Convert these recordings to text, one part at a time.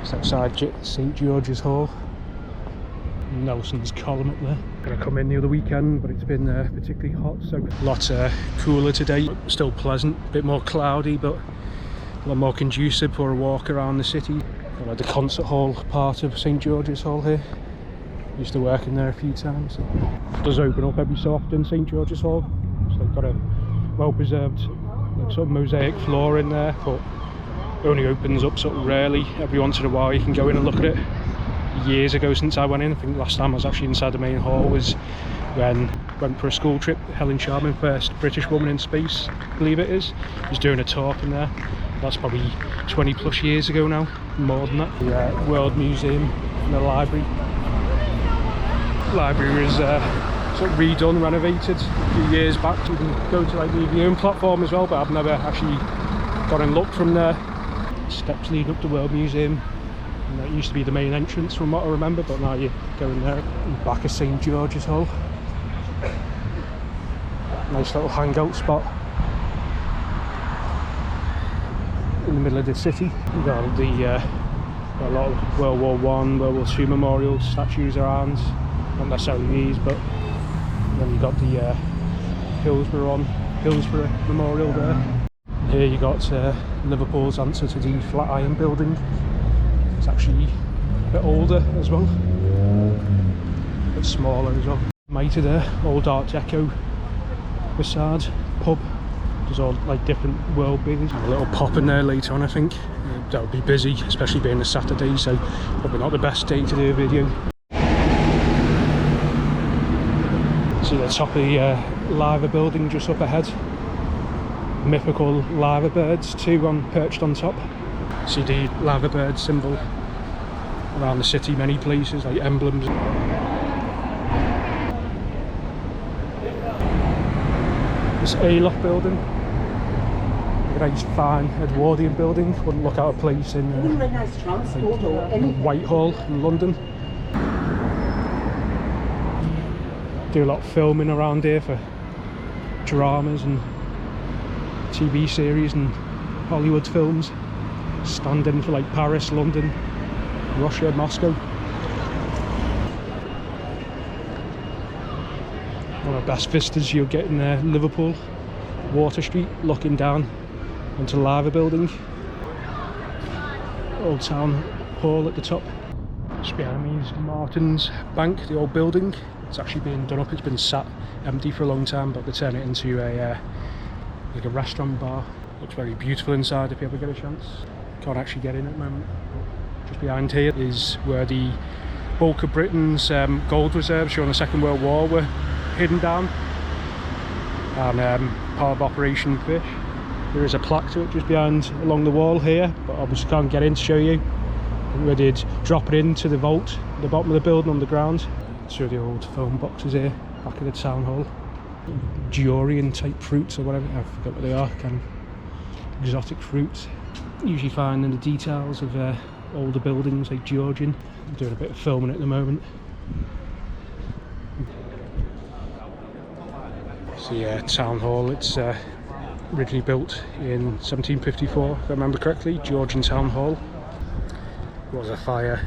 It's outside St George's Hall. Nelson's column up there. Gonna come in the other weekend, but it's been particularly hot, so a lot cooler today. Still pleasant, a bit more cloudy, but a lot more conducive for a walk around the city. Got like the concert hall part of St George's Hall here. Used to work in there a few times. It does open up every so often, St George's Hall. So they've got a well preserved like, sort of mosaic floor in there, but it only opens up sort of rarely. Every once in a while you can go in and look at it. Years ago since I went in, I think last time I was actually inside the main hall was when I went for a school trip. Helen Sharman, first British woman in space, I believe it is, was doing a talk in there. That's probably 20 plus years ago now, more than that. The World Museum and the library. Library was sort of redone, renovated a few years back. You can go to like the viewing platform as well, but I've never actually gone and looked from there. Steps leading up to the World Museum. And that used to be the main entrance from what I remember, but now you go in there. Back of St George's Hall. Nice little hangout spot in the middle of the city. You've got got a lot of World War I, World War II memorials, statues around. Not necessarily these, but then you've got the Hillsborough Memorial there. Here you got Liverpool's answer to the Flatiron Building. It's actually a bit older as well, a bit smaller as well. Mitre there, old Art Deco facade, pub. There's all like different world buildings. A little pop in there later on, I think. That'll be busy, especially being a Saturday, so probably not the best day to do a video. See the top of the Liver building just up ahead. Mythical Liver birds, two perched on top. See the Liver bird symbol around the city, many places, like emblems. This A-loft building, a nice fine Edwardian building, wouldn't look out of place in Whitehall in London. Do a lot of filming around here for dramas and TV series and Hollywood films. Stand in for like Paris, London, Russia, Moscow. One of the best vistas you'll get in Liverpool, Water Street, looking down onto the Liver building. Old Town Hall at the top. Just behind me is Martin's Bank, the old building. It's actually been done up, it's been sat empty for a long time, but they turn it into like a restaurant bar. Looks very beautiful inside if you ever get a chance. Can't actually get in at the moment. Just behind here is where the bulk of Britain's gold reserves during the Second World War were hidden down, and part of Operation Fish. There is a plaque to it just behind along the wall here, but obviously can't get in to show you. We did drop it into the vault at the bottom of the building on the ground. Show the old phone boxes here, back of the town hall. Durian type fruits or whatever, I forget what they are, kind of exotic fruits. Usually find in the details of older buildings like Georgian. I'm doing a bit of filming at the moment. So yeah, town hall, it's originally built in 1754 if I remember correctly, Georgian Town Hall. There was a fire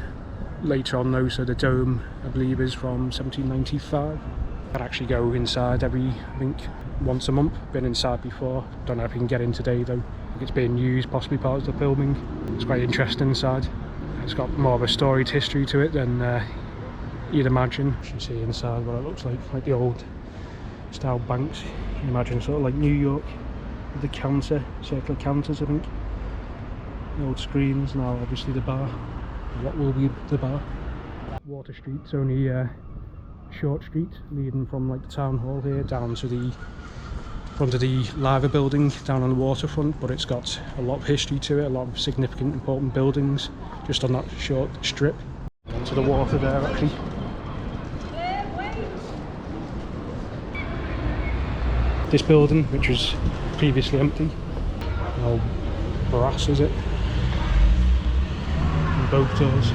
later on though, so the dome I believe is from 1795. I'd actually go inside every, I think, once a month. Been inside before, don't know if you can get in today though. I think it's being used, possibly part of the filming. It's quite interesting inside. It's got more of a storied history to it than you'd imagine. You can see inside what it looks like the old style banks. You can imagine sort of like New York with the counter, circular counters I think. The old screens, now obviously the bar. What will be the bar? Water Street's only a short street leading from like the town hall here down to the front of the Liver building down on the waterfront, but it's got a lot of history to it, a lot of significant important buildings just on that short strip. Onto the water there actually. This building, which was previously empty, old brass is it? And both doors.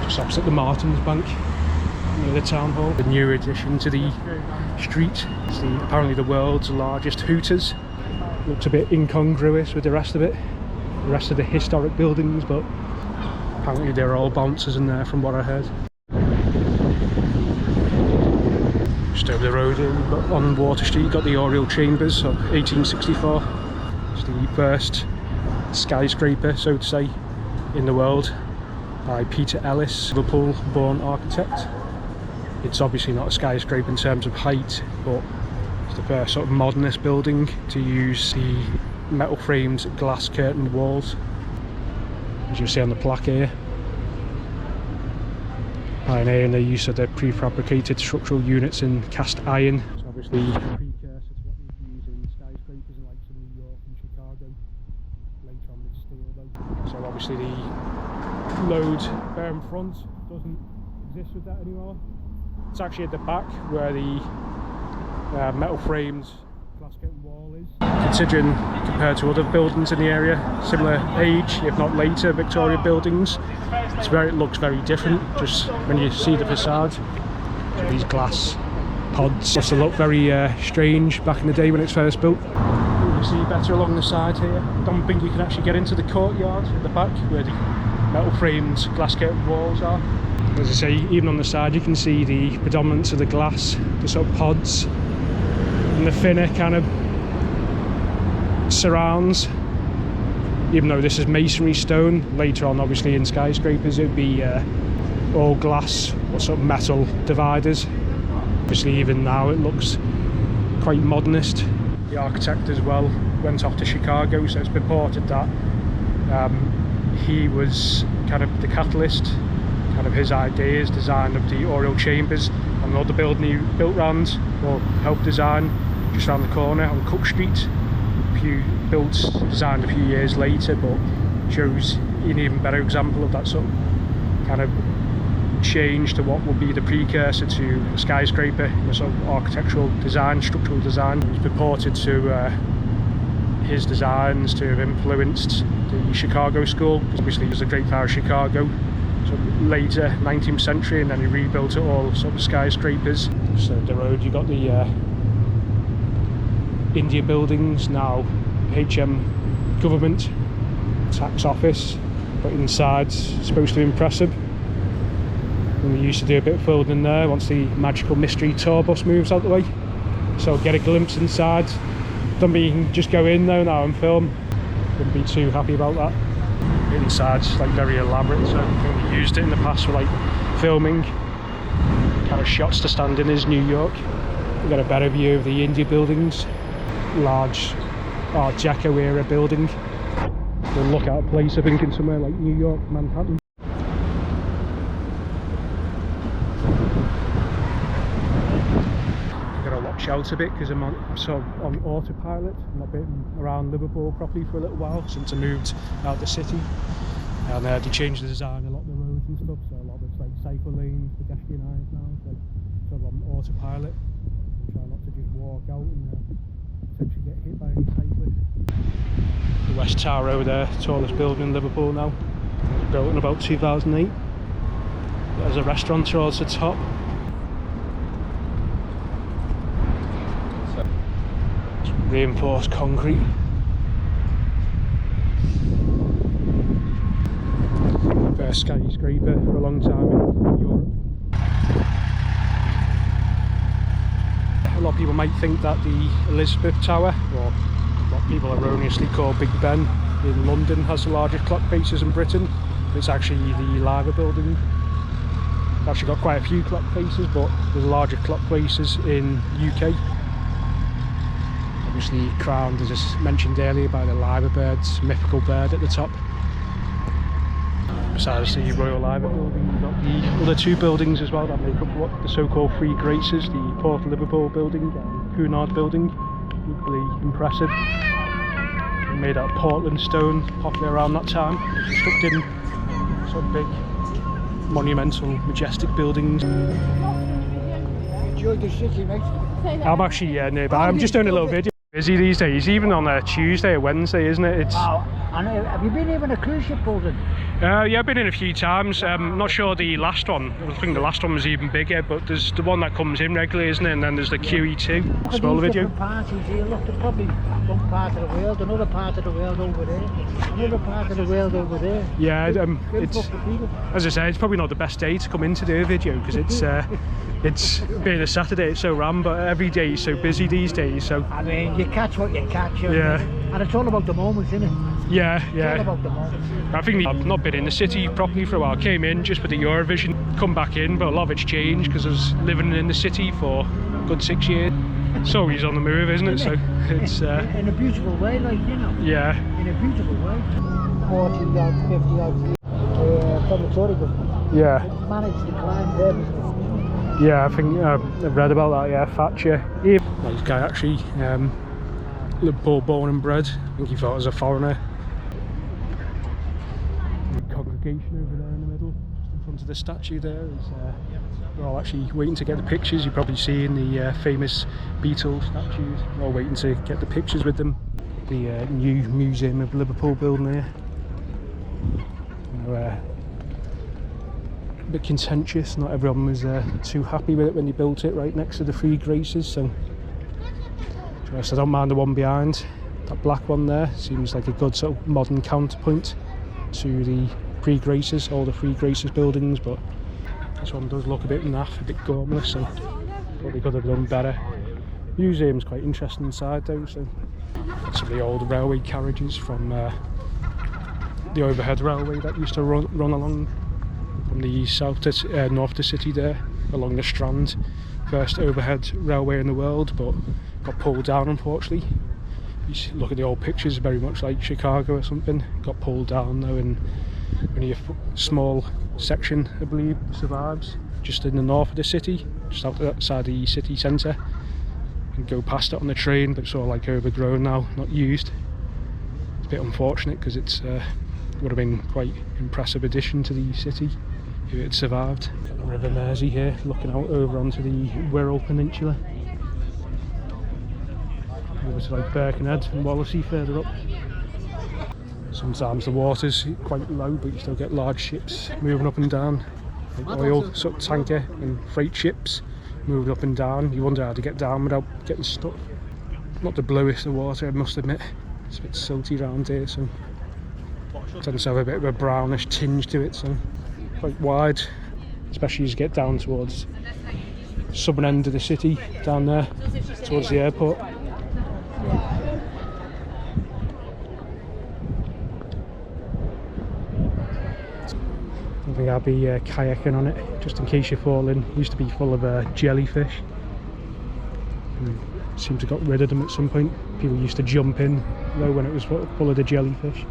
Just opposite the Martin's Bank, near the town hall. The new addition to the street. It's apparently the world's largest Hooters. Looks a bit incongruous with the rest of it. the rest of the historic buildings, but apparently there are all bouncers in there from what I heard. Just over the road here, on Water Street, got the Oriel Chambers of 1864. It's the first skyscraper, so to say, in the world, by Peter Ellis, Liverpool-born architect. It's obviously not a skyscraper in terms of height, but it's the first sort of modernist building to use the metal framed glass curtained walls, as you see on the plaque here. Pioneering the use of the prefabricated structural units in cast iron. So obviously a precursor to what you'd use in skyscrapers in like New York and Chicago. Later on with steel though. So obviously the load bearing front doesn't exist with that anymore. It's actually at the back where the metal framed glass curtain wall is. Considering compared to other buildings in the area, similar age if not later Victorian buildings, it looks very different just when you see the facade. So these glass pods must have looked very strange back in the day when it's first built. You can see better along the side here. I don't think you can actually get into the courtyard at the back where the metal framed glass curtain walls are. As I say, even on the side you can see the predominance of the glass, the sort of pods, and the thinner kind of surrounds. Even though this is masonry stone, later on obviously in skyscrapers it would be all glass or sort of metal dividers. Obviously even now it looks quite modernist. The architect as well went off to Chicago, so it's been reported that he was kind of the catalyst, kind of his ideas, design of the Oriel Chambers, and another building he built round, or helped design, just around the corner on Cook Street. Designed a few years later, but shows an even better example of that sort of kind of change to what will be the precursor to a skyscraper in a sort of architectural design, structural design. It's purported to his designs to have influenced the Chicago school, because obviously there's a Great Fire of Chicago, so later 19th century, and then he rebuilt it all sort of skyscrapers. So the road you got the India buildings, now HM government tax office, but inside's supposed to be impressive. And we used to do a bit of filming in there once the magical mystery tour bus moves out the way, so get a glimpse inside. Don't mean you can just go in though now and film, wouldn't be too happy about that. Inside's like very elaborate, so I think we used it in the past for like filming kind of shots to stand in is New York. We got a better view of the India buildings. Large Art Deco era building. We'll look at a place I think in somewhere like New York, Manhattan. I've got to watch out a bit because I'm sort of on autopilot. I've not been around Liverpool properly for a little while since I moved out the city, and they changed the design a lot of the roads and stuff, so a lot of it's like cycle lanes, pedestrian areas now, so sort of on autopilot. I'm trying not to just walk out and potentially get hit by any cyclist. The West Tower over there, tallest building in Liverpool now. It was built in about 2008. There's a restaurant towards the top. It's reinforced concrete. First skyscraper for a long time in Europe. A lot of people might think that the Elizabeth Tower, or what people erroneously call Big Ben in London, has the largest clock faces in Britain. It's actually the Liver building. It's actually got quite a few clock faces, but there's larger clock faces in UK. Obviously crowned, as I mentioned earlier, by the Liver bird's mythical bird at the top. Besides the Royal Liver building, you've got the other two buildings as well that make up what the so-called Three Graces, the Port of Liverpool building and Cunard building. Equally impressive. They're made out of Portland stone, popular around that time, constructing sort of big, monumental, majestic buildings. Enjoy the city, mate. I'm actually nearby. I'm just doing a little video. Busy these days, even on a Tuesday or Wednesday, isn't it? It's... Wow. And have you been even a cruise ship building? Yeah, I've been in a few times. I'm not sure the last one. I think the last one was even bigger, but there's the one that comes in regularly, isn't it? And then there's the QE2, smaller video. Parties here. Look, there's probably one part of the world, another part of the world over there, another part of the world over there. Yeah, it's, as I say, it's probably not the best day to come in to do a video because it's being a Saturday, it's so ram, but every day is so busy these days. So I mean, you catch what you catch. Yeah. And it's all about the moments, isn't it? Yeah, It's all about the moments. I think I've not been in the city properly for a while. Came in just with the Eurovision, come back in, but a lot of it's changed because I was living in the city for a good 6 years. It's always on the move, isn't it? So it's in a beautiful way, like, you know. Yeah. In a beautiful way. 40 yards, 50 yards from the Tory government. Yeah. It's managed to climb there. Yeah, I think I've read about that. Yeah, Thatcher. Well, this guy actually, Liverpool born and bred. I think he thought I was a foreigner. The congregation over there in the middle, just in front of the statue there, is we're all actually waiting to get the pictures. You've probably seen the famous Beatles statues. We're all waiting to get the pictures with them. The new Museum of Liverpool building there. You know, a bit contentious. Not everyone was too happy with it when they built it right next to the Three Graces. So I don't mind the one behind. That black one there seems like a good sort of modern counterpoint to the Three Graces, all the Three Graces buildings, but this one does look a bit naff, a bit gormless, so thought they could have done better. Museum's quite interesting inside though, so some of the old railway carriages from the overhead railway that used to run along from the south to north to city there, along the Strand. First overhead railway in the world, but got pulled down unfortunately. You look at the old pictures, very much like Chicago or something. Got pulled down though, and only a small section, I believe, survives just in the north of the city, just outside the city centre. You can go past it on the train, but it's all like overgrown now, not used. It's a bit unfortunate because it's would have been quite impressive addition to the city if it had survived. Got the River Mersey here, looking out over onto the Wirral Peninsula. Over to like Birkenhead and Wallasey further up. Sometimes the water's quite low, but you still get large ships moving up and down. Like oil sort of tanker and freight ships moving up and down. You wonder how to get down without getting stuck. Not the bluest of water, I must admit. It's a bit silty around here, so it tends to have a bit of a brownish tinge to it, so quite wide, especially as you get down towards the southern end of the city, down there towards the airport. I think I'll be kayaking on it, just in case you fall in. It used to be full of jellyfish. Seemed to got rid of them at some point. People used to jump in though when it was full of the jellyfish,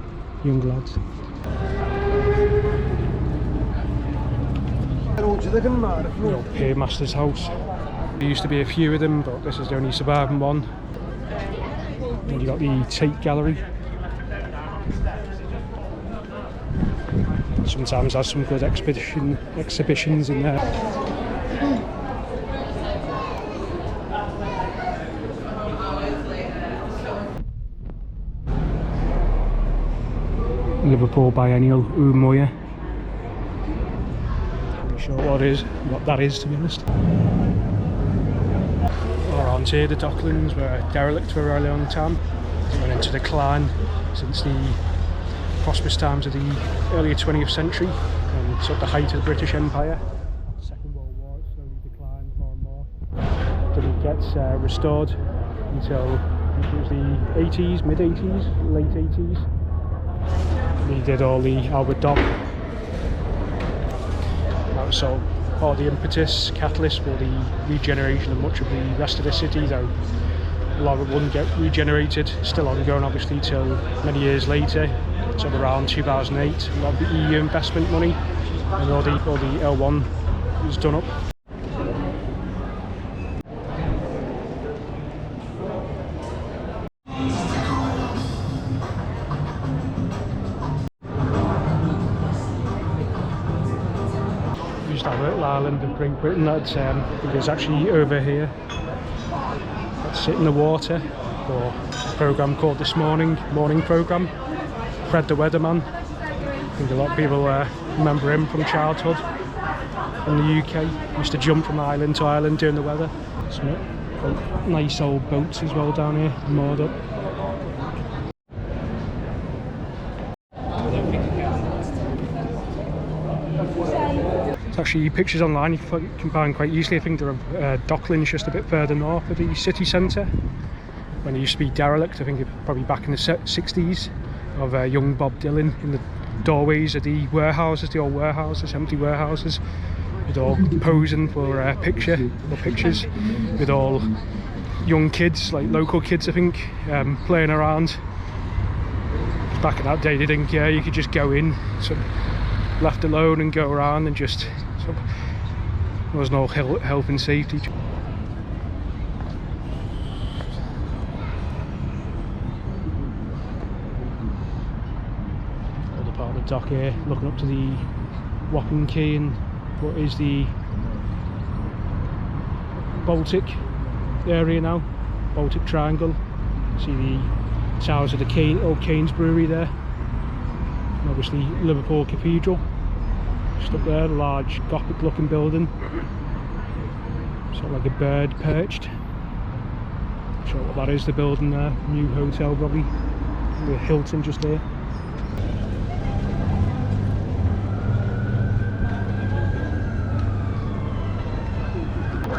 young lads. The old Paymaster's house. There used to be a few of them, but this is the only surviving one. And you got the Tate Gallery. Sometimes has some good exhibitions in there. Liverpool Biennial Umoya. Not sure what that is, to be honest. Around here, the Docklands were derelict for a very long time. It went into decline since the prosperous times of the earlier 20th century, and sort of the height of the British Empire. Second World War, it slowly declined more and more. Didn't get restored until it was the 80s, mid 80s, late 80s. He did all the Albert Dock. That was sort of all the impetus, catalyst for the regeneration of much of the rest of the city, though a lot of it wouldn't get regenerated, still ongoing obviously till many years later, sort of around 2008. A lot of the EU investment money and all the L1 was done up. Used that little island of Great Britain that's I think it's actually over here. That's sit in the water, for a programme called This Morning programme. Fred the Weatherman. I think a lot of people remember him from childhood in the UK. He used to jump from island to island during the weather. Some nice old boats as well down here, moored up. There's actually pictures online you can find quite easily. I think there are docklands just a bit further north of the city centre. When it used to be derelict, I think probably back in the 60s, of young Bob Dylan in the doorways of the warehouses, the old warehouses, empty warehouses, with all posing for pictures with all young kids, like local kids I think, playing around. Back in that day they didn't care, you could just go in, sort of left alone and go around and just sort of, there was no health and safety. Other part of the dock here, looking up to the Wapping Quay and what is the Baltic area now, Baltic Triangle. See the towers of the old Keynes Brewery there, and obviously Liverpool Cathedral just up there, a large Gothic looking building, sort of like a bird perched. Not sure what that is, the building there, new hotel probably, the Hilton just there.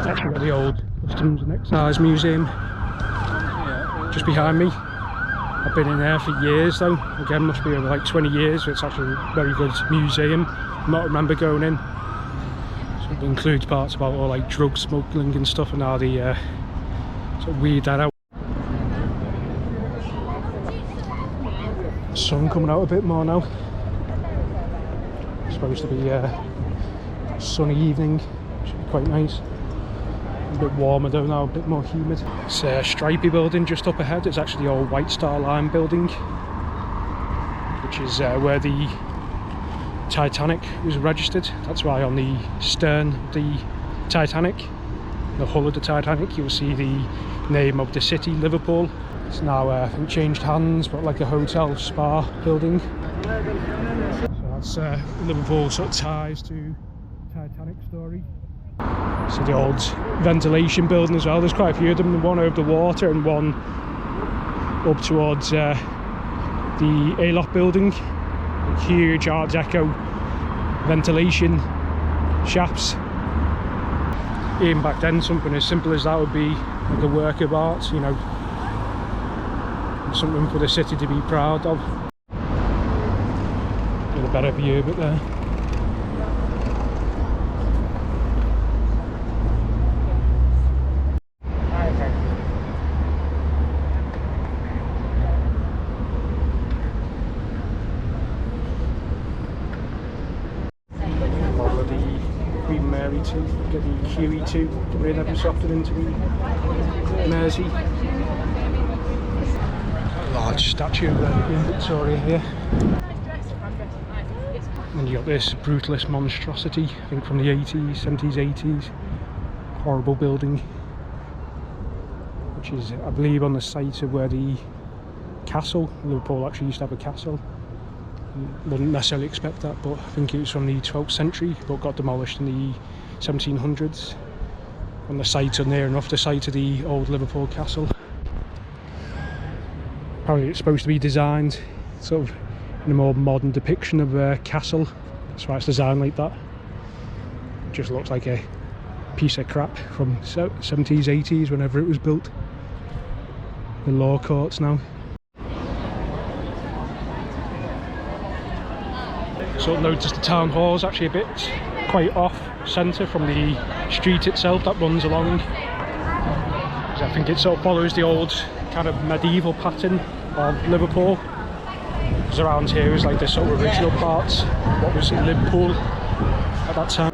Actually got the old Customs and Excise Museum just behind me. I've been in there for years though, again must be over like 20 years, it's actually a very good museum. I not remember going in. So it includes parts about all like drug smuggling and stuff, and how they sort of weed that out. Sun coming out a bit more now. It's supposed to be a sunny evening, should be quite nice. A bit warmer though now, a bit more humid. It's a stripy building just up ahead. It's actually the old White Star Line building, which is where the Titanic was registered. That's why on the stern of the Titanic, the hull of the Titanic, you'll see the name of the city, Liverpool. It's now I think changed hands, but like a hotel spa building. So that's Liverpool sort of ties to Titanic story. So the old ventilation building as well, there's quite a few of them, one over the water and one up towards the Aloft building. Huge Art Deco ventilation shafts. Even back then something as simple as that would be like a work of art, you know, something for the city to be proud of. Get a better view of it there. Get the QE2 to bring every softer into the Mersey. Large statue of Queen Victoria here. And you got this brutalist monstrosity, I think from the 80s, 70s, 80s. Horrible building, which is, I believe, on the site of where the castle, Liverpool actually used to have a castle. Wouldn't necessarily expect that, but I think it was from the 12th century, but got demolished in the 1700s. On the site, or near enough the site of the old Liverpool castle. Apparently it's supposed to be designed sort of in a more modern depiction of a castle. That's why it's designed like that. It just looks like a piece of crap from 70s, 80s, whenever it was built. The law courts now. So notice the town hall is actually a bit quite off centre from the street itself that runs along. I think it sort of follows the old kind of medieval pattern of Liverpool. Because around here is like the sort of original parts of what was in Liverpool at that time.